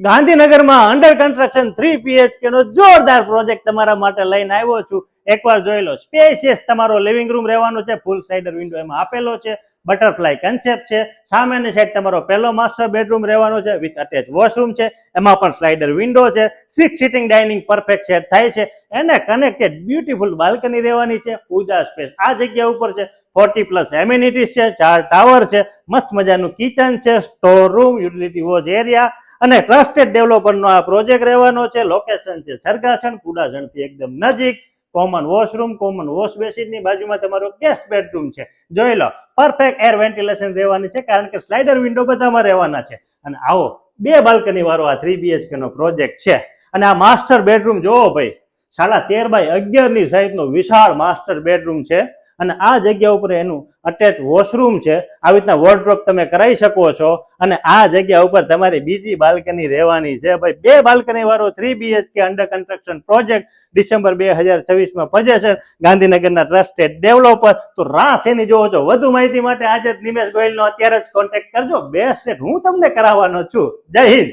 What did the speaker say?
ગાંધીનગરમાં under construction 3 BHK નો જોરદાર project તમારા માટે લઈને આવ્યો છું. એકવાર જોઈ લો. સ્પેશિયસ તમારો લિવિંગ રૂમ રહેવાનો છે, ફૂલ સાઇડર વિન્ડો એમાં આપેલો છે, બટરફ્લાય કન્સેપ્ટ છે. સામેની સાઈડ તમારો પહેલો માસ્ટર બેડરૂમ રહેવાનો છે વિથ અટેચ વોશરૂમ છે, એમાં પણ સ્લાઇડર વિન્ડો છે. 6 સિટિંગ ડાઇનિંગ પરફેક્ટ સેટ થાય છે. એને કનેક્ટેડ બ્યુટીફુલ બાલ્કની રહેવાની છે, પૂજા સ્પેસ આ જગ્યા ઉપર છે. 40+ એમ્યુનિટીઝ છે, 4 ટાવર છે, મસ્ત મજાનું કિચન છે, store room, utility watch area અને ટ્રસ્ટેડ ડેવલપરનો આ પ્રોજેક્ટ રહેવાનો છે. લોકેશન છે સરગાસણ, કુડાસણથી એકદમ નજીક. કોમન વોશરૂમ, કોમન વોશ બેસિનની બાજુમાં તમારો ગેસ્ટ બેડરૂમ છે. જોઈ લો, પરફેક્ટ એર વેન્ટિલેશન રહેવાની છે, કારણ કે સ્લાઇડર વિન્ડો બધામાં રહેવાના છે. અને આવો 2 બાલ્કની વાળો આ 3 BHK નો પ્રોજેક્ટ છે. અને આ માસ્ટર બેડરૂમ જોવો ભાઈ, 13x11 ની સાઈઝનો વિશાળ માસ્ટર બેડરૂમ છે. અને આ જગ્યા ઉપર એનું અટેચ વોશરૂમ છે. આવી રીતના વોર્ડરોબ તમે કરાવી શકો છો. અને આ જગ્યા ઉપર તમારી બીજી બાલ્કની રહેવાની છે ભાઈ. 2 બાલ્કની વાળો 3 BHK under construction project December 2026માં પજેશન ગાંધીનગરના ટ્રસ્ટેડ ડેવલપર. તો રાહ શેની જોવો છો? વધુ માહિતી માટે આજે જ નિમેશ ગોયલનો અત્યારે જ કોન્ટેક્ટ કરજો. બેસ્ટ સેટ હું તમને કરાવવાનો છું. જય હિન્દ.